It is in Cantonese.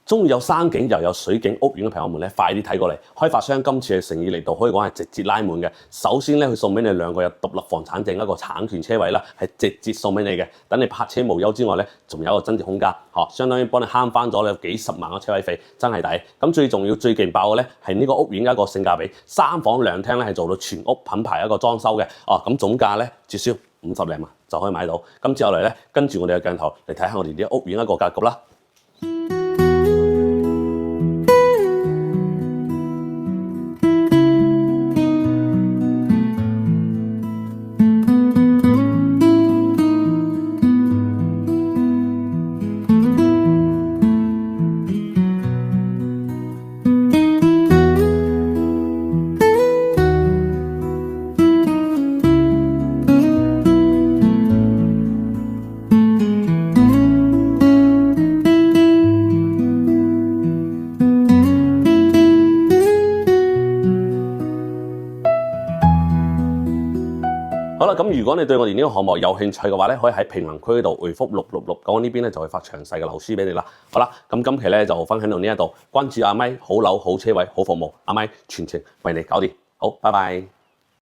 中意有山景又有水景屋苑嘅朋友們咧，快啲睇過嚟！開發商今次嘅誠意嚟到，可以講係直接拉滿嘅。首先咧，佢送俾你2個有獨立房產證一個產權車位啦，係直接送俾你嘅。等你泊車無憂之外咧，仲有一個增值空間，相當於幫你慳翻咗你有幾十萬嘅車位費，真係抵。咁最重要、最勁爆嘅咧，係呢個屋苑嘅一個性價比，3房2廳咧係做到全屋品牌一個裝修嘅。咁總價咧絕銷50零萬就可以買到。咁之後嚟咧，跟住我哋嘅鏡頭嚟睇下我哋啲屋苑一個格局啦。好啦，咁如果你對我哋呢個項目有興趣嘅話咧，可以喺評論區度回覆666，咁我呢邊咧就會發詳細嘅樓書俾你啦。好啦，咁今期咧就分享到呢一度，關注阿咪好樓好車位好服務，阿咪全程為你搞掂。好，拜拜。